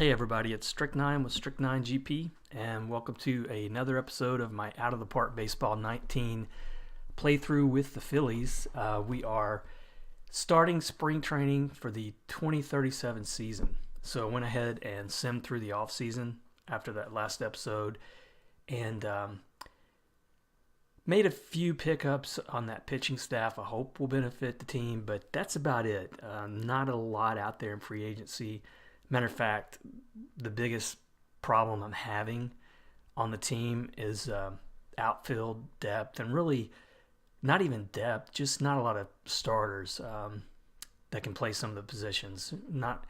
Hey everybody, it's Strict9 with Strict9 GP, and welcome to another episode of my Out of the Park Baseball 19 playthrough with the Phillies. We are starting spring training for the 2037 season. So I went ahead and simmed through the off season after that last episode, and made a few pickups on that pitching staff I hope will benefit the team, but that's about it. Not a lot out there in free agency. Matter of fact, the biggest problem I'm having on the team is outfield depth, and really not even depth, just not a lot of starters that can play some of the positions. Not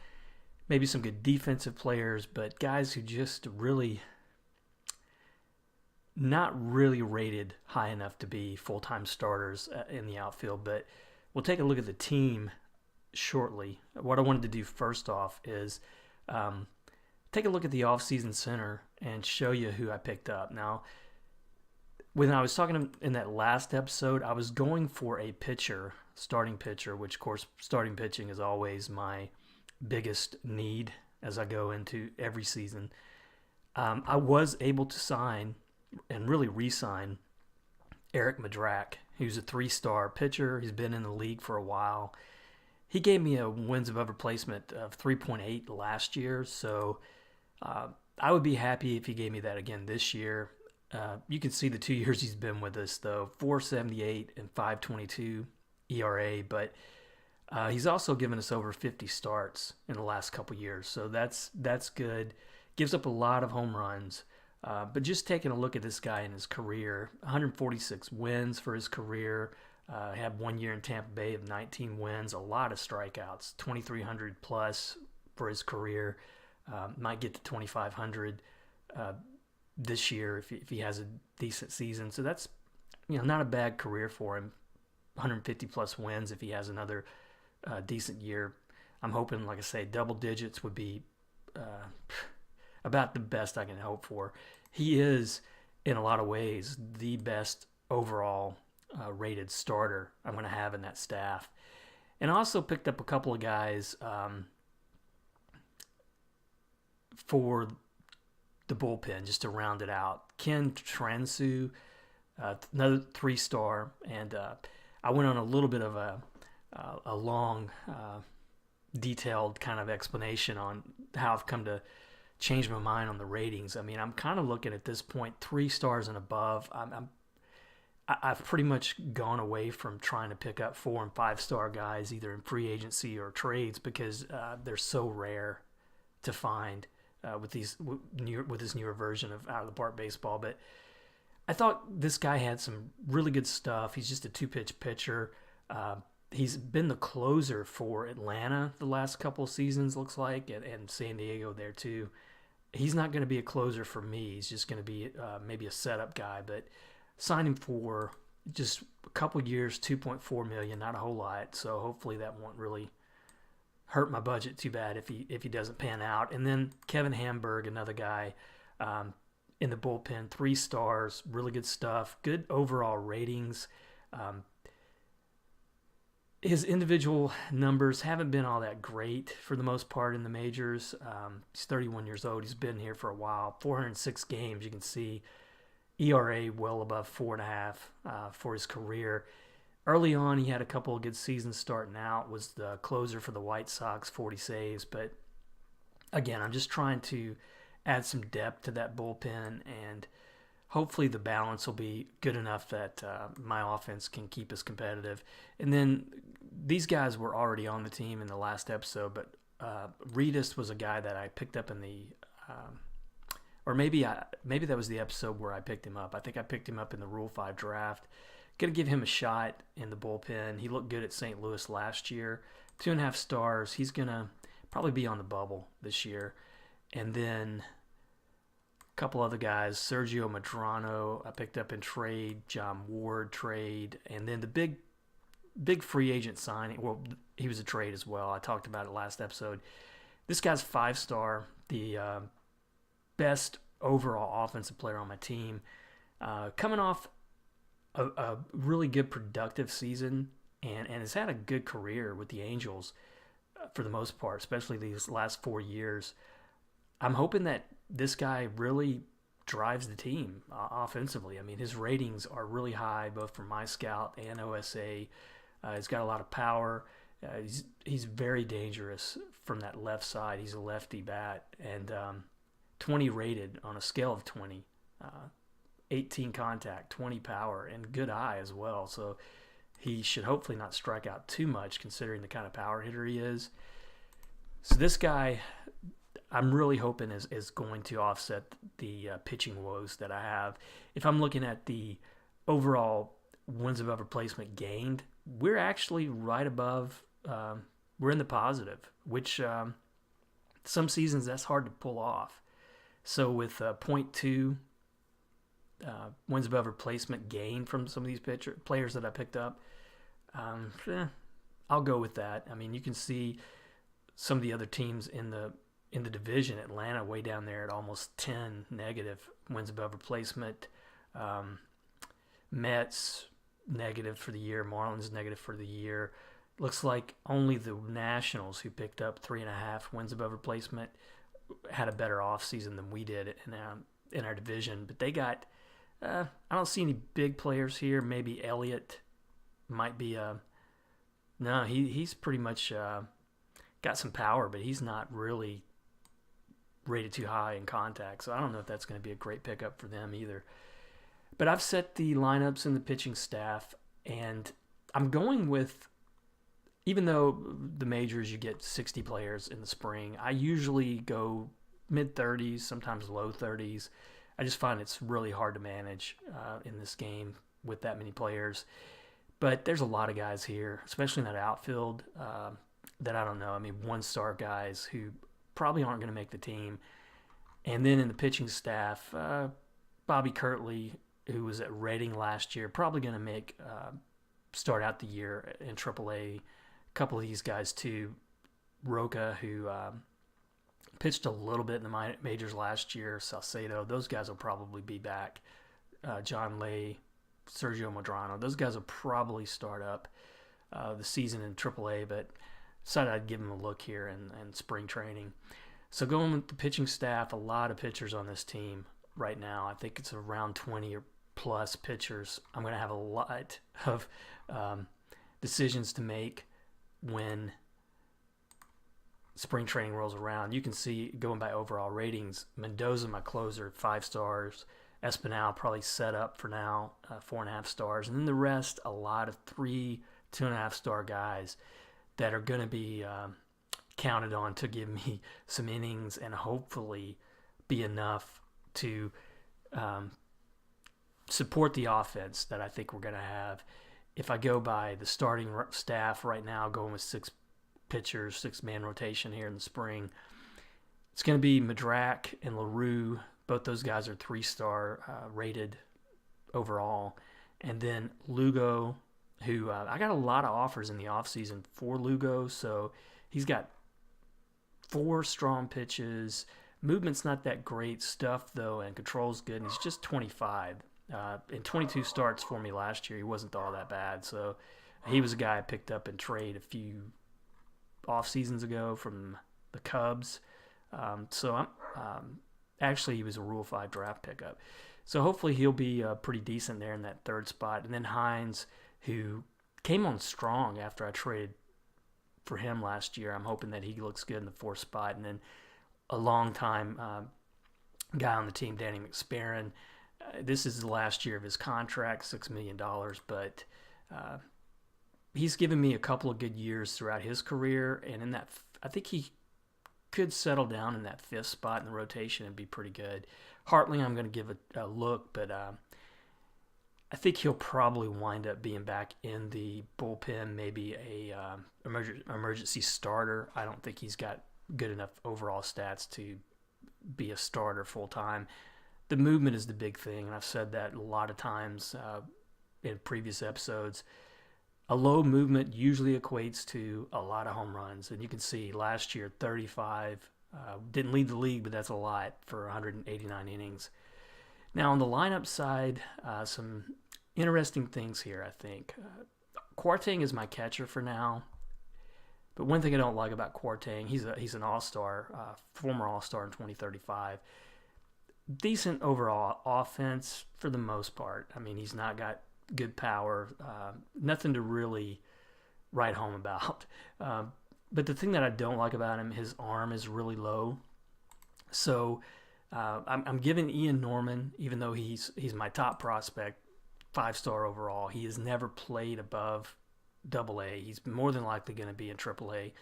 maybe some good defensive players, but guys who just really not really rated high enough to be full-time starters in the outfield. But we'll take a look at the team shortly. What I wanted to do first off is take a look at the off-season center and show you who I picked up. Now, when I was talking in that last episode, I was going for a pitcher, starting pitcher, which of course starting pitching is always my biggest need as I go into every season. I was able to sign and really re-sign Eric Madrak, who's a 3-star pitcher. He's been in the league for a while. He gave me a wins above replacement of 3.8 last year, so I would be happy if he gave me that again this year. You can see the 2 years he's been with us, though, 4.78 and 5.22 ERA, but he's also given us over 50 starts in the last couple years, so that's good. Gives up a lot of home runs, but just taking a look at this guy in his career, 146 wins for his career. Had 1 year in Tampa Bay of 19 wins, a lot of strikeouts, 2,300 plus for his career. Might get to 2,500 this year if he has a decent season. So that's not a bad career for him. 150 plus wins if he has another decent year. I'm hoping, like I say, double digits would be about the best I can hope for. He is, in a lot of ways, the best overall rated starter I'm going to have in that staff. And I also picked up a couple of guys for the bullpen just to round it out. Ken Transu, another 3-star, and I went on a little bit of a long, detailed kind of explanation on how I've come to change my mind on the ratings. I mean, I'm kind of looking at this point 3 stars and above. I've pretty much gone away from trying to pick up 4 and 5-star guys either in free agency or trades because they're so rare to find with this newer version of Out of the Park Baseball. But I thought this guy had some really good stuff. He's just a 2-pitch pitcher. He's been the closer for Atlanta the last couple of seasons, looks like, and San Diego there too. He's not going to be a closer for me. He's just going to be maybe a setup guy, but signed him for just a couple years, $2.4 million, not a whole lot. So hopefully that won't really hurt my budget too bad if he doesn't pan out. And then Kevin Hamburg, another guy in the bullpen, 3 stars, really good stuff, good overall ratings. His individual numbers haven't been all that great for the most part in the majors. He's 31 years old. He's been here for a while. 406 games, you can see. ERA well above 4.5 for his career. Early on, he had a couple of good seasons starting out. Was the closer for the White Sox, 40 saves. But again, I'm just trying to add some depth to that bullpen, and hopefully the balance will be good enough that my offense can keep us competitive. And then these guys were already on the team in the last episode, but Reedus was a guy that I picked up in the or maybe that was the episode where I picked him up. I think I picked him up in the Rule 5 draft. Going to give him a shot in the bullpen. He looked good at St. Louis last year. 2.5 stars. He's going to probably be on the bubble this year. And then a couple other guys. Sergio Madrano I picked up in trade. John Ward trade. And then the big free agent signing. Well, he was a trade as well. I talked about it last episode. This guy's 5-star. The best overall offensive player on my team, coming off a really good productive season and has had a good career with the Angels for the most part, especially these last 4 years. I'm hoping that this guy really drives the team offensively. I mean, his ratings are really high, both from my scout and OSA. He's got a lot of power. He's very dangerous from that left side. He's a lefty bat, and 20 rated on a scale of 20. 18 contact, 20 power, and good eye as well. So he should hopefully not strike out too much considering the kind of power hitter he is. So this guy, I'm really hoping is going to offset the pitching woes that I have. If I'm looking at the overall wins above replacement gained, we're actually right above, we're in the positive, which some seasons that's hard to pull off. So with .2 wins above replacement gain from some of these players that I picked up, I'll go with that. I mean, you can see some of the other teams in the division. Atlanta way down there at almost 10 negative wins above replacement. Mets negative for the year. Marlins negative for the year. Looks like only the Nationals, who picked up 3.5 wins above replacement, had a better offseason than we did in our division. But they got, I don't see any big players here. Maybe Elliott might be no, he's pretty much got some power, but he's not really rated too high in contact. So I don't know if that's going to be a great pickup for them either. But I've set the lineups and the pitching staff, and I'm going with, even though the majors you get 60 players in the spring, I usually go mid-30s, sometimes low 30s. I just find it's really hard to manage in this game with that many players. But there's a lot of guys here, especially in that outfield, that I don't know. I mean, one-star guys who probably aren't going to make the team. And then in the pitching staff, Bobby Kirtley, who was at Reading last year, probably going to start out the year in AAA. A couple of these guys too. Roca, who pitched a little bit in the majors last year. Salcedo, those guys will probably be back. John Lay, Sergio Madrano, those guys will probably start up the season in AAA, but decided I'd give them a look here in spring training. So going with the pitching staff, a lot of pitchers on this team right now. I think it's around 20 or plus pitchers. I'm going to have a lot of decisions to make when spring training rolls around. You can see, going by overall ratings, Mendoza, my closer, 5 stars. Espinal probably set up for now, 4.5 stars. And then the rest, a lot of 3, 2.5 star guys that are going to be counted on to give me some innings and hopefully be enough to support the offense that I think we're going to have. If I go by the starting staff right now, going with 6 pitchers, 6-man rotation here in the spring, it's going to be Madrak and LaRue. Both those guys are 3-star rated overall. And then Lugo, who I got a lot of offers in the offseason for Lugo. So he's got 4 strong pitches. Movement's not that great stuff, though, and control's good. And he's just 25. In 22 starts for me last year, he wasn't all that bad. So he was a guy I picked up in trade a few off seasons ago from the Cubs. Actually, he was a Rule 5 draft pickup. So hopefully he'll be pretty decent there in that 3rd spot. And then Hines, who came on strong after I traded for him last year. I'm hoping that he looks good in the 4th spot. And then a long-time guy on the team, Danny McSparron. This is the last year of his contract, $6 million, but he's given me a couple of good years throughout his career, and in that, I think he could settle down in that 5th spot in the rotation and be pretty good. Hartley, I'm going to give a look, but I think he'll probably wind up being back in the bullpen, maybe a emergency starter. I don't think he's got good enough overall stats to be a starter full-time. The movement is the big thing, and I've said that a lot of times in previous episodes. A low movement usually equates to a lot of home runs, and you can see last year 35. Didn't lead the league, but that's a lot for 189 innings. Now on the lineup side, some interesting things here, I think. Kwarteng is my catcher for now. But one thing I don't like about Quartang, he's an all-star, former all-star in 2035. Decent overall offense for the most part. I mean, he's not got good power, nothing to really write home about. But the thing that I don't like about him, his arm is really low. So I'm giving Ian Norman, even though he's my top prospect, 5-star overall. He has never played above AA. He's more than likely going to be in AAA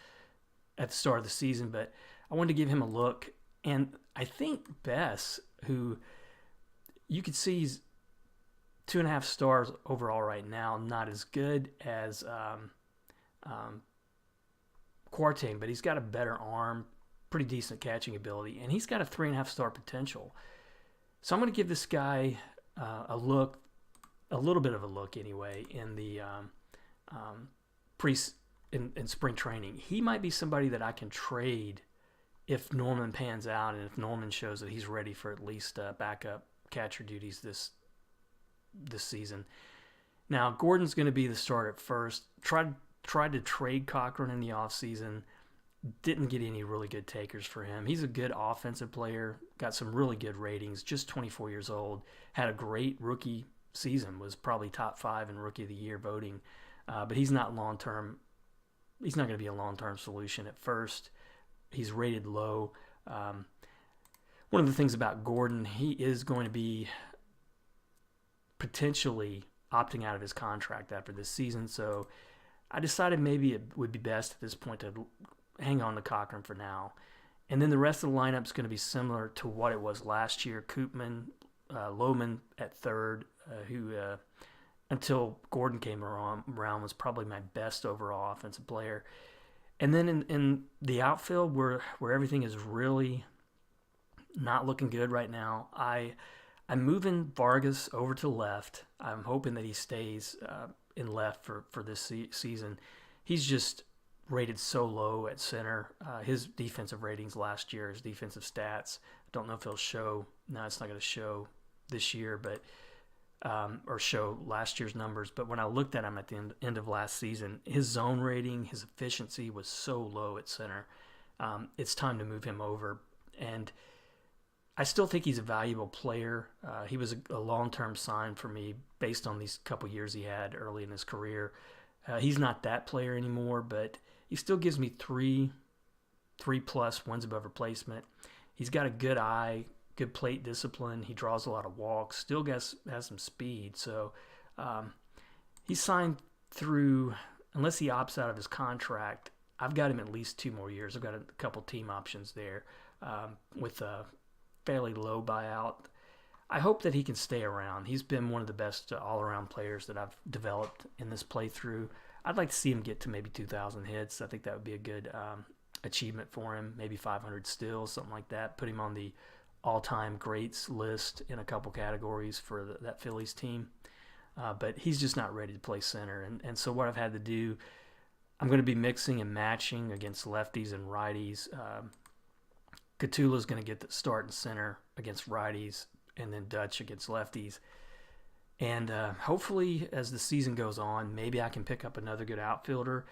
at the start of the season, but I wanted to give him a look. And I think Bess, who you could see he's 2.5 stars overall right now, not as good as Quartang, but he's got a better arm, pretty decent catching ability, and he's got a 3.5-star potential. So I'm going to give this guy a look, a little bit of a look anyway, in the in spring training. He might be somebody that I can trade if Norman pans out and if Norman shows that he's ready for at least backup catcher duties this season. Now, Gordon's going to be the starter at first. Tried to trade Cochran in the offseason. Didn't get any really good takers for him. He's a good offensive player, got some really good ratings, just 24 years old, had a great rookie season, was probably top 5 in Rookie of the Year voting. But he's not long-term. He's not going to be a long-term solution at first. He's rated low. One of the things about Gordon, he is going to be potentially opting out of his contract after this season. So I decided maybe it would be best at this point to hang on to Cochran for now. And then the rest of the lineup is going to be similar to what it was last year. Koopman, Lohman at third, who until Gordon came around was probably my best overall offensive player. And then in the outfield, where everything is really not looking good right now, I'm moving Vargas over to left. I'm hoping that he stays in left for this season. He's just rated so low at center. His defensive ratings last year, his defensive stats, I don't know if he'll show. No, it's not going to show this year, but or show last year's numbers. But when I looked at him at the end of last season, his zone rating, his efficiency was so low at center. It's time to move him over. And I still think he's a valuable player. He was a long-term sign for me based on these couple years he had early in his career. He's not that player anymore, but he still gives me 3+ wins above replacement. He's got a good eye, good plate discipline. He draws a lot of walks, still has some speed. So he's signed through, unless he opts out of his contract, I've got him at least 2 more years. I've got a couple team options there with a fairly low buyout. I hope that he can stay around. He's been one of the best all-around players that I've developed in this playthrough. I'd like to see him get to maybe 2,000 hits. I think that would be a good achievement for him, maybe 500 steals, something like that. Put him on the all-time greats list in a couple categories for that Phillies team. But he's just not ready to play center. And so what I've had to do, I'm going to be mixing and matching against lefties and righties. Catula's going to get the start in center against righties, and then Dutch against lefties. And hopefully, as the season goes on, maybe I can pick up another good outfielder.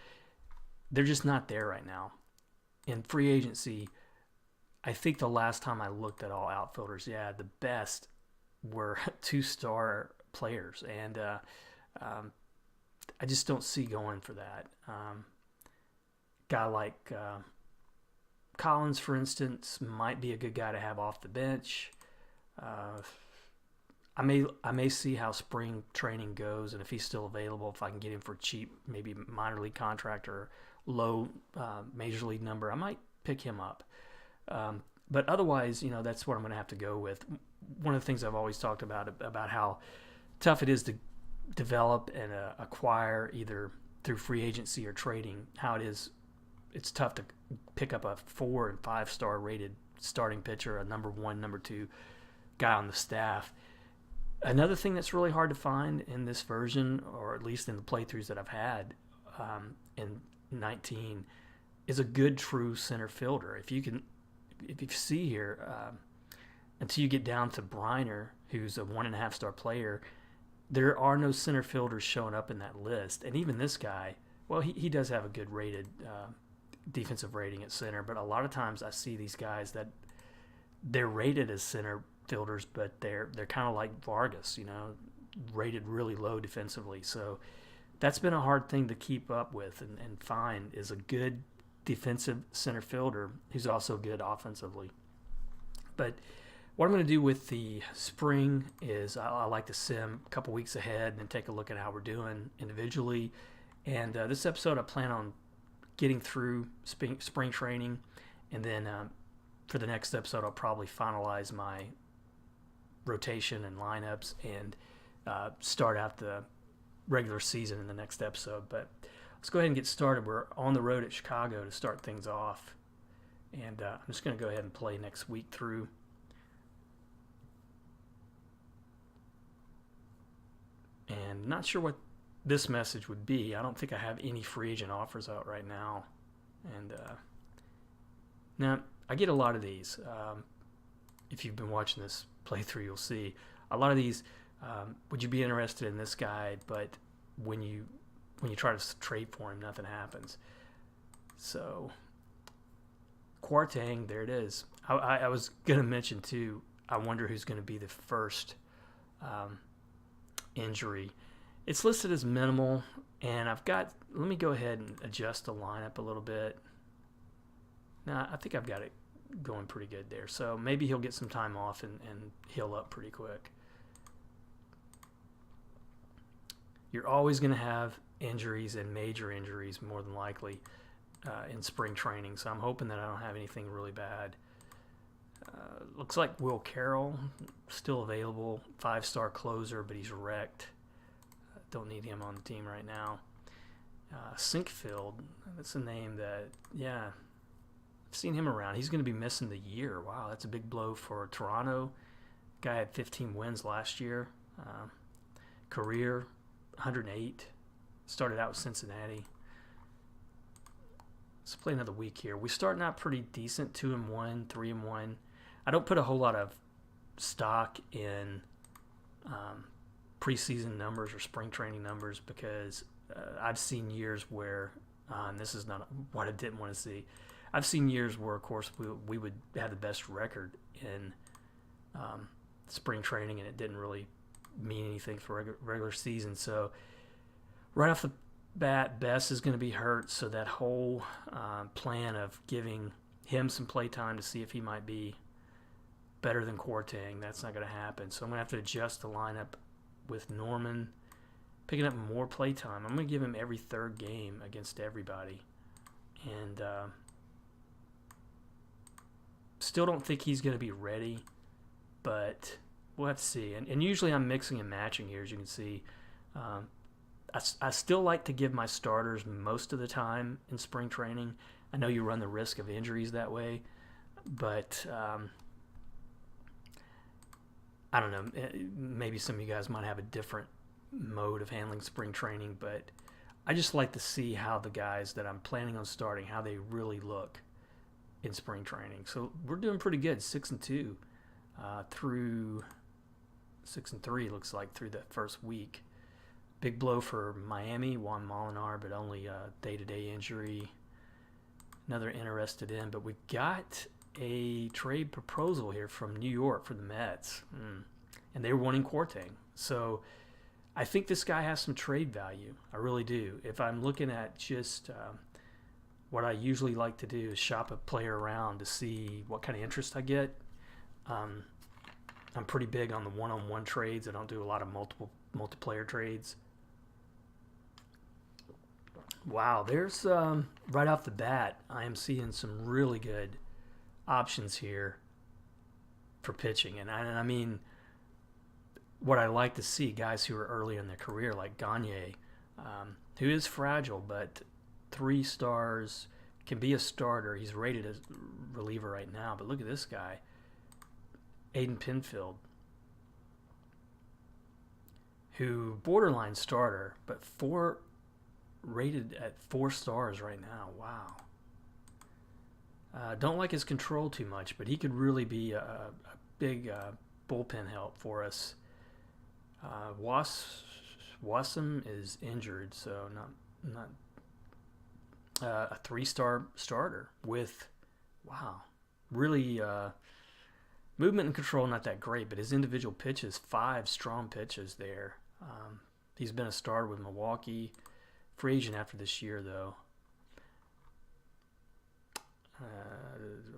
They're just not there right now. In free agency, I think the last time I looked at all outfielders, the best were 2-star players. And I just don't see going for that. Guy like Collins, for instance, might be a good guy to have off the bench. I may see how spring training goes, and if he's still available, if I can get him for cheap, maybe minor league contract or low major league number, I might pick him up. But otherwise, that's what I'm going to have to go with. One of the things I've always talked about how tough it is to develop and acquire either through free agency or trading, how it's tough to pick up a 4- and 5-star rated starting pitcher, a number 1, number 2 guy on the staff. Another thing that's really hard to find in this version, or at least in the playthroughs that I've had in 19, is a good true center fielder. If you see here, until you get down to Briner, who's a 1.5-star player, there are no center fielders showing up in that list. And even this guy, well, he does have a good rated defensive rating at center, but a lot of times I see these guys that they're rated as center fielders, but they're kind of like Vargas, rated really low defensively. So that's been a hard thing to keep up with and find is a good defensive center fielder who's also good offensively. But what I'm going to do with the spring is I like to sim a couple weeks ahead and then take a look at how we're doing individually. And this episode, I plan on getting through spring training, and then for the next episode, I'll probably finalize my rotation and lineups and start out the regular season in the next episode. But let's go ahead and get started. We're on the road at Chicago to start things off, and I'm just going to go ahead and play next week through. And not sure what this message would be. I don't think I have any free agent offers out right now. And now I get a lot of these. If you've been watching this playthrough, you'll see a lot of these. Would you be interested in this guy? But when you try to trade for him, nothing happens. So Kwarteng, there it is. I was going to mention too. I wonder who's going to be the first injury. It's listed as minimal, and let me go ahead and adjust the lineup a little bit. Now, I think I've got it going pretty good there. So maybe he'll get some time off and heal up pretty quick. You're always going to have injuries and major injuries, more than likely, in spring training. So I'm hoping that I don't have anything really bad. Looks like Will Carroll still available, 5-star closer, but he's wrecked. Don't need him on the team right now. Sinkfield, that's a name that, I've seen him around. He's going to be missing the year. Wow, that's a big blow for Toronto. Guy had 15 wins last year. Career, 108. Started out with Cincinnati. Let's play another week here. We're starting out pretty decent, 2-1, 3-1. I don't put a whole lot of stock in preseason numbers or spring training numbers because I've seen years where, and this is not what I didn't want to see, I've seen years where, of course, we would have the best record in spring training, and it didn't really mean anything for regular season. So right off the bat, Bess is going to be hurt, so that whole plan of giving him some play time to see if he might be better than Kwarteng, that's not going to happen. So I'm going to have to adjust the lineup with Norman picking up more play time. I'm going to give him every third game against everybody. And still don't think he's going to be ready, but we'll have to see. And usually I'm mixing and matching here, as you can see. I still like to give my starters most of the time in spring training. I know you run the risk of injuries that way, but I don't know. Maybe some of you guys might have a different mode of handling spring training, but I just like to see how the guys that I'm planning on starting, how they really look in spring training. So we're doing pretty good, 6-2 through 6-3 looks like through that first week. Big blow for Miami, Juan Molinar, but only a day-to-day injury. Another interested in, but we've got a trade proposal here from New York for the Mets, and they were wanting Kwarteng. So I think this guy has some trade value. I really do. If I'm looking at just what I usually like to do is shop a player around to see what kind of interest I get. I'm pretty big on the one-on-one trades. I don't do a lot of multiplayer trades. Wow, there's right off the bat, I am seeing some really good options here for pitching. And I mean, what I like to see, guys who are early in their career, like Gagne, who is fragile, but 3 stars, can be a starter. He's rated as reliever right now, but look at this guy, Aiden Pinfield, who borderline starter, but rated at 4 stars right now. Wow. Don't like his control too much, but he could really be a big bullpen help for us. Wassum is injured, so not a 3-star starter with, wow, really movement and control not that great, but his individual pitches, 5 strong pitches there. He's been a starter with Milwaukee. Free agent after this year, though.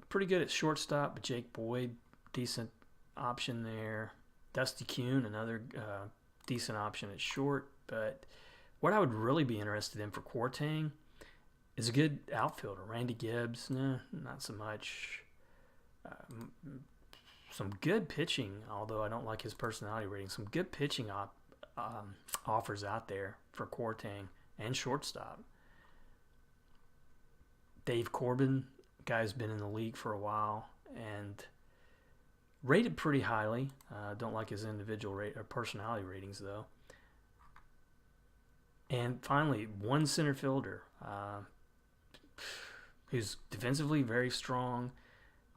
Pretty good at shortstop, but Jake Boyd, decent option there. Dusty Kuhn, another decent option at short. But what I would really be interested in for Kwarteng is a good outfielder. Randy Gibbs, nah, not so much. Some good pitching, although I don't like his personality rating. Some good pitching offers out there for Kwarteng and shortstop. Dave Corbin, guy's been in the league for a while and rated pretty highly. Don't like his individual or personality ratings though. And finally, one center fielder who's defensively very strong,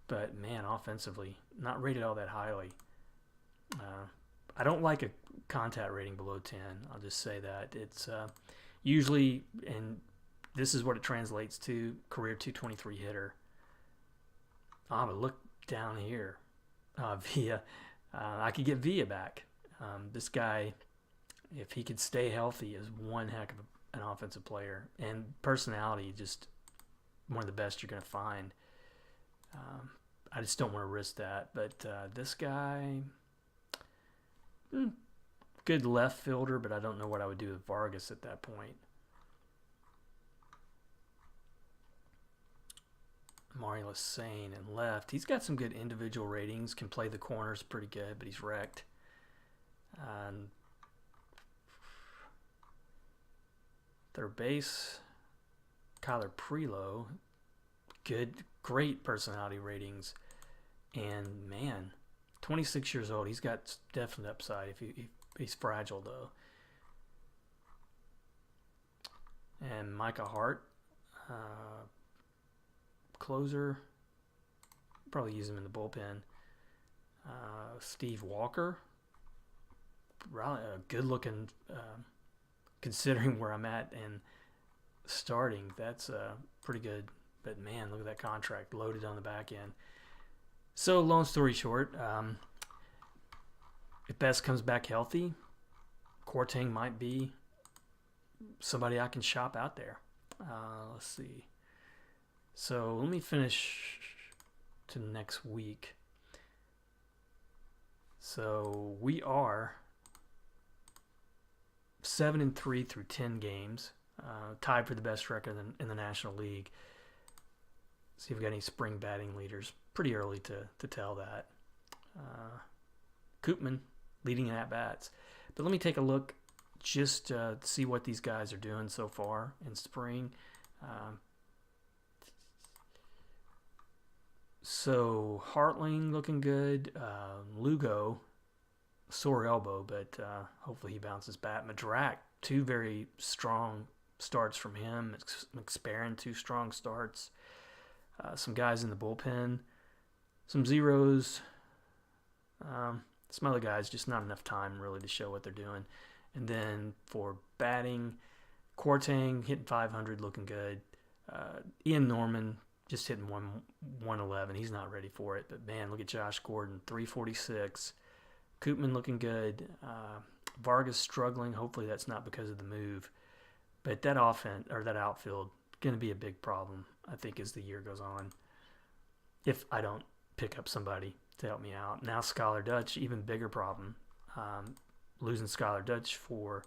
but man, offensively not rated all that highly. I don't like a contact rating below 10. I'll just say that. It's usually, and this is what it translates to, career 223 hitter. But look down here. Villa. I could get Villa back. This guy, if he could stay healthy, is one heck of an offensive player. And personality, just one of the best you're going to find. I just don't want to risk that. But this guy, good left fielder, but I don't know what I would do with Vargas at that point. Mario Lassane in left. He's got some good individual ratings, can play the corners pretty good, but he's wrecked. Third base, Kyler Prelow. Good, great personality ratings. And man, 26 years old. He's got definite upside if he's fragile though. And Micah Hart, closer. Probably use him in the bullpen. Steve Walker, a good-looking, considering where I'm at and starting. That's pretty good. But man, look at that contract loaded on the back end. So, long story short, if Best comes back healthy, Kwarteng might be somebody I can shop out there. Let's see. So let me finish to next week. So we are 7-3 through 10 games, tied for the best record in the National League. See if we got any spring batting leaders. Pretty early to tell that. Koopman leading in at-bats. But let me take a look just to see what these guys are doing so far in spring. So Hartling looking good. Lugo, sore elbow, but hopefully he bounces back. Madrak, 2 very strong starts from him. McSparran, 2 strong starts. Some guys in the bullpen. Some zeros. Some other guys, just not enough time really to show what they're doing. And then for batting, Kwarteng hitting 500, looking good. Ian Norman just hitting 111. He's not ready for it. But man, look at Josh Gordon, 346. Koopman looking good. Vargas struggling. Hopefully that's not because of the move. But that offense or that outfield going to be a big problem, I think, as the year goes on. If I don't pick up somebody to help me out. Now Skylar Dutch, even bigger problem. Losing Skylar Dutch for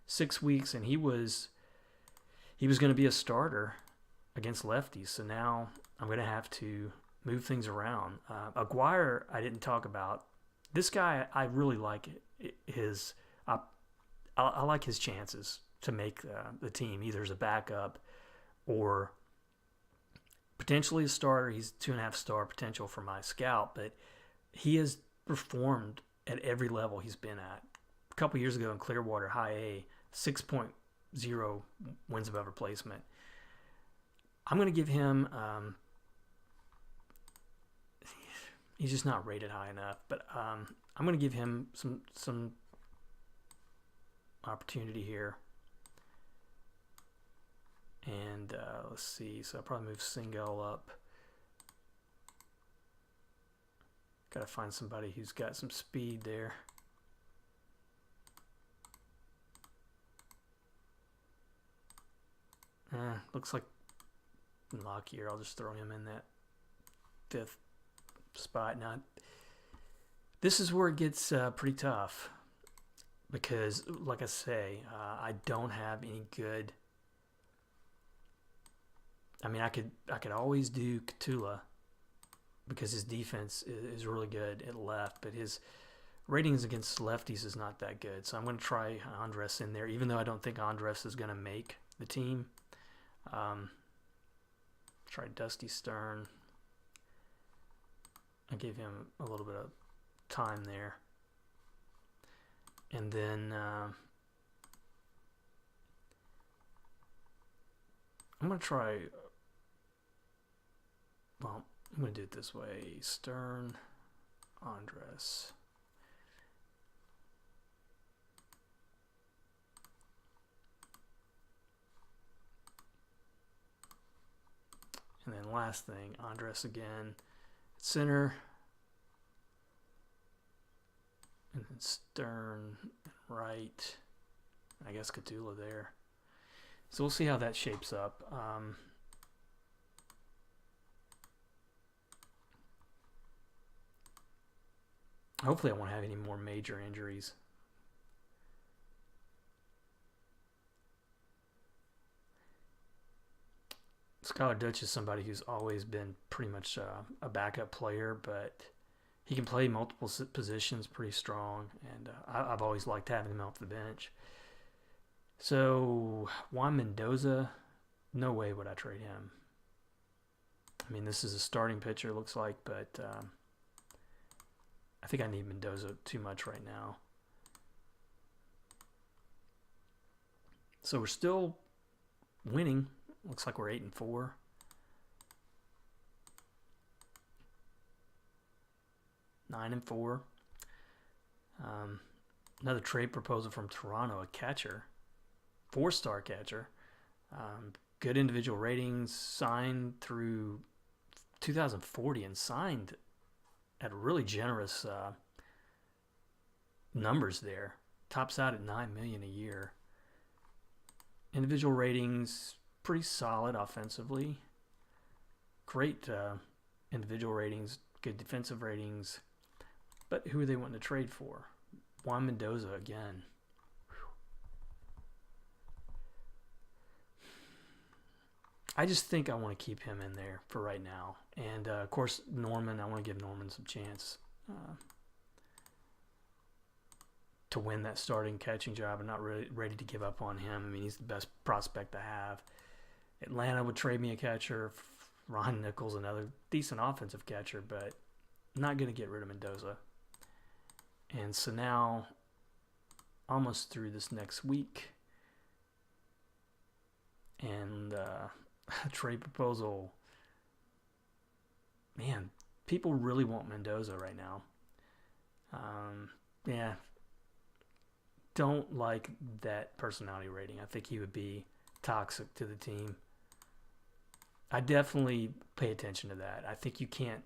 6 weeks, and he was going to be a starter against lefties. So now I'm going to have to move things around. Aguirre, I didn't talk about. This guy, I really like his. I like his chances to make the team, either as a backup or potentially a starter. He's 2.5-star potential for my scout, but he has performed at every level he's been at. A couple years ago in Clearwater High A, 6.0 wins above replacement. I'm going to give him, he's just not rated high enough, but I'm going to give him some opportunity here. And let's see. So I'll probably move Singal up. Got to find somebody who's got some speed there. Looks like Lockyer. I'll just throw him in that 5th spot. Now, this is where it gets pretty tough because, like I say, I don't have any good. I mean, I could always do Catula because his defense is really good at left, but his ratings against lefties is not that good. So I'm going to try Andres in there, even though I don't think Andres is going to make the team. Try Dusty Stern. I gave him a little bit of time there. And then I'm going to try, well, I'm going to do it this way. Stern, Andres. And then last thing, Andres again, center. And then Stern, right. I guess Catula there. So we'll see how that shapes up. Hopefully I won't have any more major injuries. Skylar Dutch is somebody who's always been pretty much a backup player, but he can play multiple positions pretty strong, and I've always liked having him off the bench. So Juan Mendoza, no way would I trade him. I mean, this is a starting pitcher, looks like, but I think I need Mendoza too much right now. So we're still winning. Looks like we're 8-4. 9-4. Another trade proposal from Toronto, a catcher, 4-star catcher. Good individual ratings, signed through 2040 and signed at really generous numbers there. Tops out at $9 million a year. Individual ratings, pretty solid offensively. Great individual ratings, good defensive ratings. But who are they wanting to trade for? Juan Mendoza again. I just think I want to keep him in there for right now. And, of course, Norman, I want to give Norman some chance to win that starting catching job. I'm not really ready to give up on him. I mean, he's the best prospect I have. Atlanta would trade me a catcher. Ron Nichols, another decent offensive catcher, but not going to get rid of Mendoza. And so now, almost through this next week, and trade proposal. Man, people really want Mendoza right now. Yeah, don't like that personality rating. I think he would be toxic to the team. I definitely pay attention to that. I think you can't.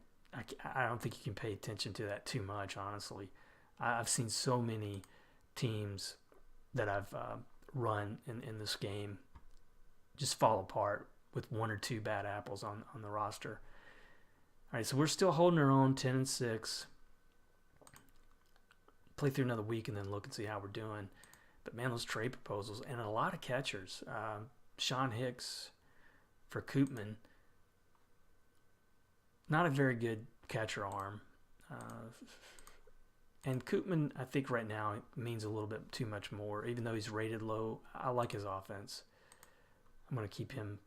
I don't think you can pay attention to that too much, honestly. I've seen so many teams that I've run in this game just fall apart with 1 or 2 bad apples on the roster. All right, so we're still holding our own, 10-6. Play through another week and then look and see how we're doing. But man, those trade proposals and a lot of catchers. Sean Hicks for Koopman. Not a very good catcher arm. And Koopman, I think right now, means a little bit too much more. Even though he's rated low, I like his offense. I'm going to keep him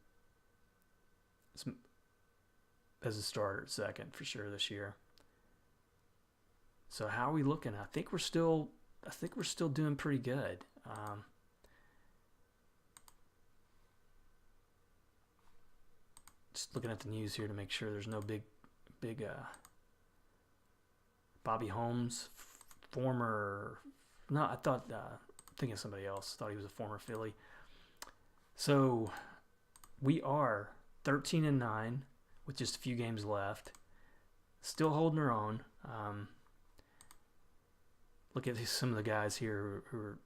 as a starter at second for sure this year. So how are we looking? I think we're still doing pretty good. Just looking at the news here to make sure there's no big Bobby Holmes, thinking of somebody else. Thought he was a former Philly. So we are 13-9 with just a few games left. Still holding our own. Look at some of the guys here who are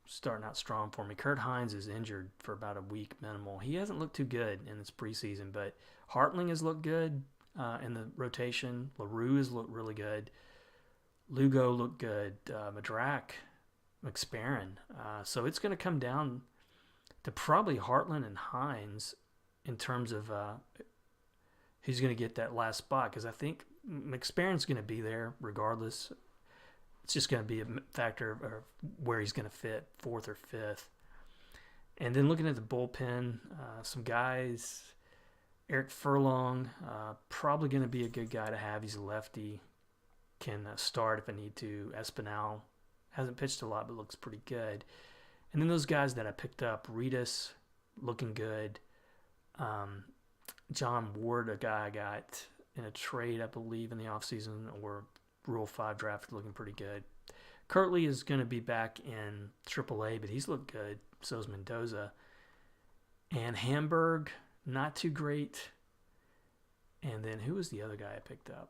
starting out strong for me. Kurt Hines is injured for about a week minimal. He hasn't looked too good in this preseason, but Hartling has looked good in the rotation. LaRue has looked really good. Lugo looked good. Madrak, McSparron. So it's going to come down to probably Hartland and Hines in terms of who's going to get that last spot, because I think McSparron's going to be there regardless. It's just going to be a factor of where he's going to fit, 4th or 5th. And then looking at the bullpen, some guys, Eric Furlong, probably going to be a good guy to have. He's a lefty, can start if I need to. Espinal hasn't pitched a lot but looks pretty good. And then those guys that I picked up, Reedus, looking good. John Ward, a guy I got in a trade, I believe, in the offseason, or Rule 5 draft, looking pretty good. Kirtley is going to be back in AAA, but he's looked good. So is Mendoza. And Hamburg, not too great. And then who was the other guy I picked up?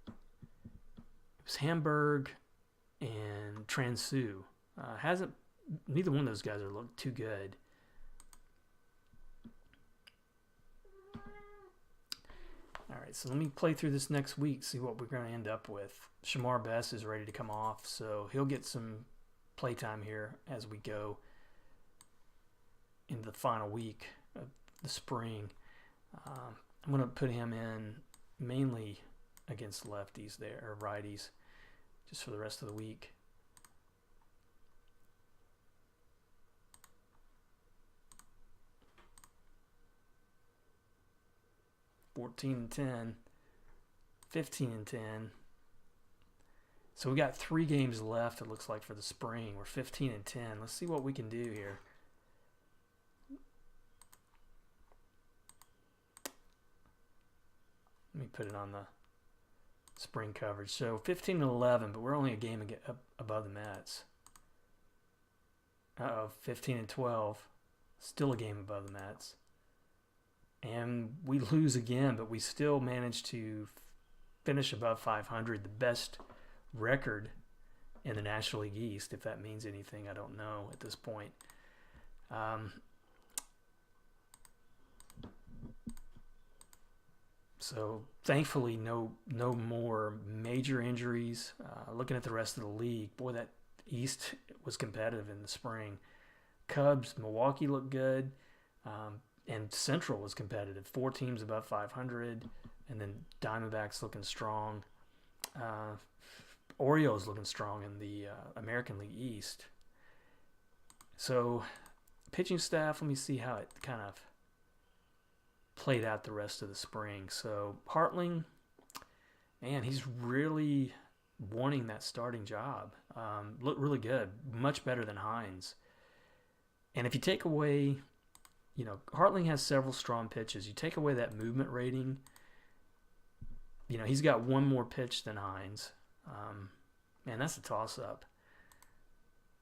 It was Hamburg and Transu. Neither one of those guys are looked too good. All right, so let me play through this next week, see what we're going to end up with. Shamar Best is ready to come off, so he'll get some playtime here as we go into the final week of the spring. I'm going to put him in mainly against lefties there, or righties, just for the rest of the week. (14-10), 15-10. So we got 3 games left, it looks like, for the spring. We're 15-10. Let's see what we can do here. Let me put it on the spring coverage. So 15-11, but we're only a game above the Mets. 15-12, still a game above the Mets. And we lose again, but we still manage to finish above 500, the best record in the National League East. If that means anything, I don't know at this point. So thankfully, no more major injuries. Looking at the rest of the league, boy, that East was competitive in the spring. Cubs, Milwaukee looked good. And Central was competitive. 4 teams above 500. And then Diamondbacks looking strong. Orioles looking strong in the American League East. So, pitching staff, let me see how it kind of played out the rest of the spring. So, Hartling, man, he's really wanting that starting job. Looked really good. Much better than Hines. And if you take away... Hartling has several strong pitches. You take away that movement rating, he's got one more pitch than Hines. Man, that's a toss-up.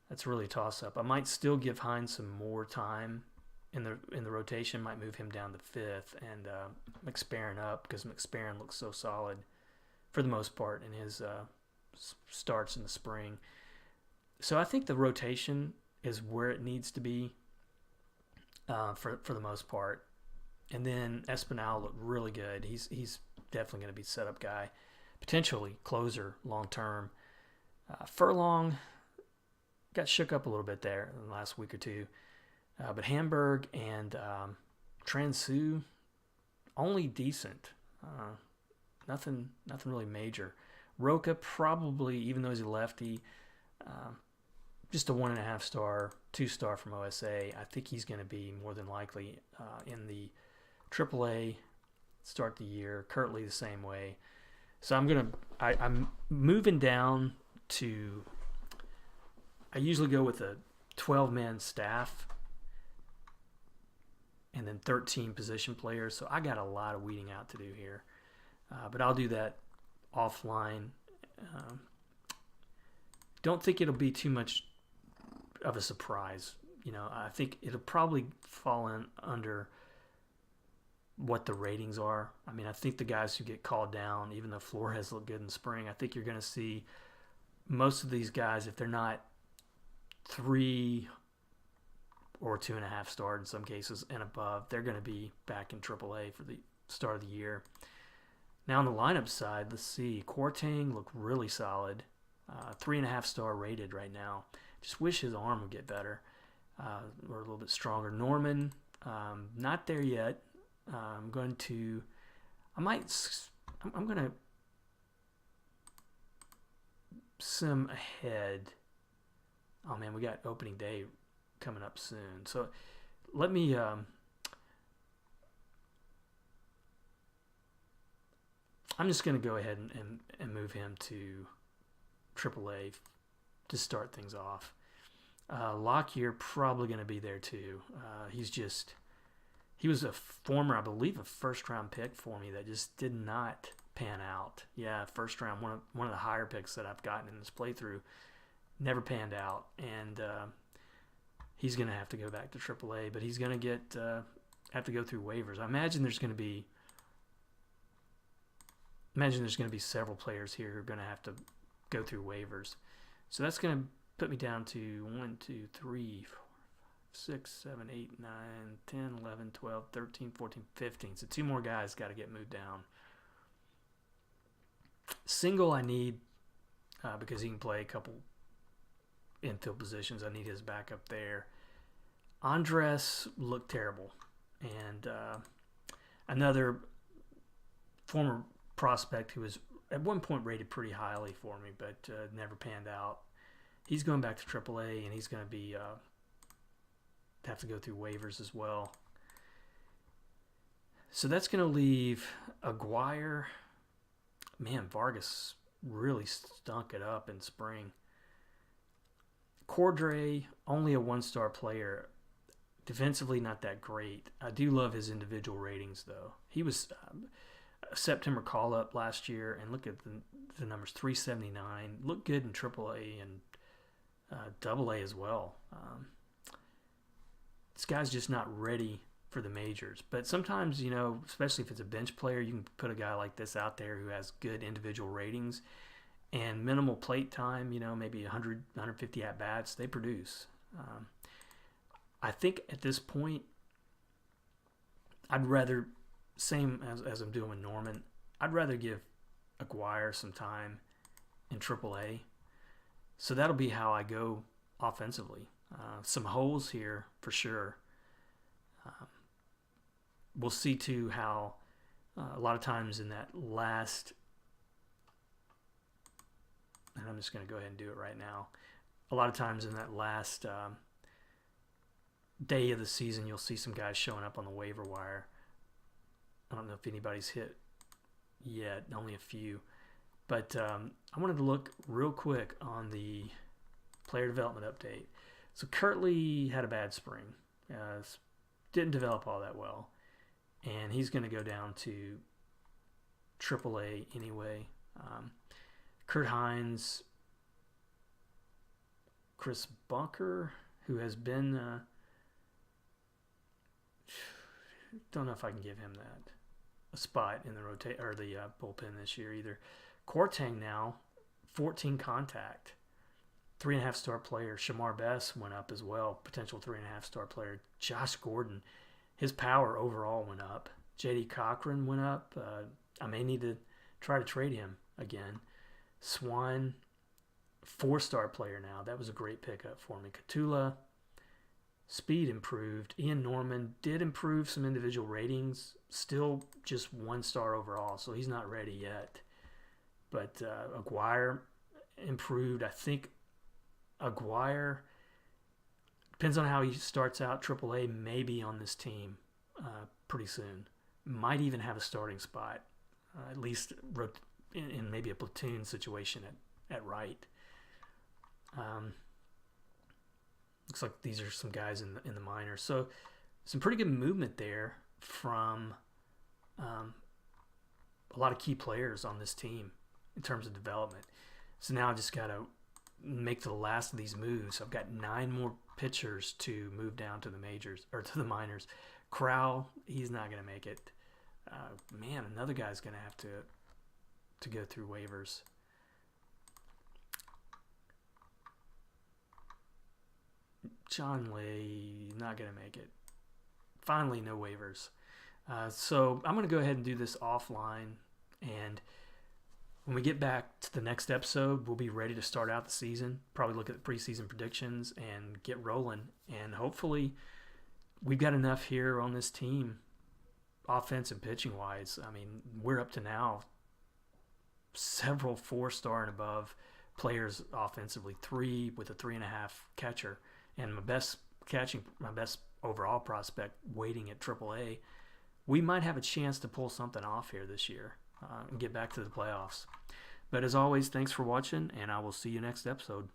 That's really a toss-up. I might still give Hines some more time in the rotation. Might move him down to 5th and McSparron up, because McSparron looks so solid for the most part in his starts in the spring. So I think the rotation is where it needs to be. For the most part. And then Espinal looked really good. He's definitely going to be setup guy, potentially closer long term. Furlong got shook up a little bit there in the last week or two, but Hamburg and Transu only decent. Nothing really major. Roca probably, even though he's a lefty, just a 1.5 star, 2-star from OSA. I think he's going to be more than likely in the AAA start the year. Kirtley the same way. So I'm moving down to. I usually go with a 12-man staff and then 13 position players. So I got a lot of weeding out to do here, but I'll do that offline. Don't think it'll be too much of a surprise. I think it'll probably fall in under what the ratings are. I mean, I think the guys who get called down, even though Flores looked good in spring, I think you're going to see most of these guys, if they're not 3 or 2.5 star in some cases and above, they're going to be back in AAA for the start of the year. Now on the lineup side, let's see. Quartang looked really solid. 3.5 star rated right now. Just wish his arm would get better or a little bit stronger. Norman, not there yet. I'm going to sim ahead. Oh man, we got opening day coming up soon. So let me I'm just going to go ahead and move him to AAA to start things off. Lockyer probably going to be there too. He was a former, I believe, a first-round pick for me that just did not pan out. Yeah, first round, one of the higher picks that I've gotten in this playthrough, never panned out, and he's going to have to go back to AAA, but he's going to have to go through waivers. I imagine there's going to be several players here who are going to have to go through waivers. So that's going to put me down to 1, 2, 3, 4, 6, 7, 8, 9, 10, 11, 12, 13, 14, 15. So 2 more guys got to get moved down. Single I need because he can play a couple infield positions. I need his backup there. Andres looked terrible. And another former prospect who was at one point rated pretty highly for me, but never panned out. He's going back to AAA, and he's going to be have to go through waivers as well. So that's going to leave Aguirre. Man, Vargas really stunk it up in spring. Cordray, only a 1-star player. Defensively, not that great. I do love his individual ratings, though. He was a September call-up last year, and look at the numbers, 379. Looked good in AAA and AA as well. This guy's just not ready for the majors. But sometimes, especially if it's a bench player, you can put a guy like this out there who has good individual ratings and minimal plate time, maybe 100, 150 at-bats, they produce. I think at this point, I'd rather, same as I'm doing with Norman, I'd rather give Aguirre some time in AAA. So that'll be how I go offensively. Some holes here for sure. We'll see too how a lot of times in that last, and I'm just going to go ahead and do it right now. A lot of times in that last day of the season, you'll see some guys showing up on the waiver wire. I don't know if anybody's hit yet, only a few. But I wanted to look real quick on the player development update. So Kirtley had a bad spring. Didn't develop all that well. And he's going to go down to AAA anyway. Kurt Hines, Chris Bunker, who has been... don't know if I can give him a spot in the bullpen this year either. Quartang now, 14 contact, 3.5-star player. Shamar Bess went up as well, potential 3.5-star player. Josh Gordon, his power overall went up. J.D. Cochran went up. I may need to try to trade him again. Swan, 4-star player now. That was a great pickup for me. Catula, speed improved. Ian Norman did improve some individual ratings. Still just 1-star overall, so he's not ready yet. But Aguirre improved. I think Aguirre, depends on how he starts out AAA, may be on this team pretty soon. Might even have a starting spot, at least in maybe a platoon situation at right. Looks like these are some guys in the minors. So some pretty good movement there from a lot of key players on this team in terms of development. So now I just got to make the last of these moves. I've got 9 more pitchers to move down to the majors or to the minors. Corral, he's not going to make it. Man, another guy's going to have to go through waivers. John Lee, not going to make it. Finally, no waivers. So I'm going to go ahead and do this offline. And when we get back to the next episode, we'll be ready to start out the season. Probably look at the preseason predictions and get rolling. And hopefully we've got enough here on this team, offense and pitching wise. I mean, we're up to now several 4-star and above players offensively, 3 with a 3.5 catcher, and my best overall prospect waiting at AAA. We might have a chance to pull something off here this year and get back to the playoffs. But as always, thanks for watching, and I will see you next episode.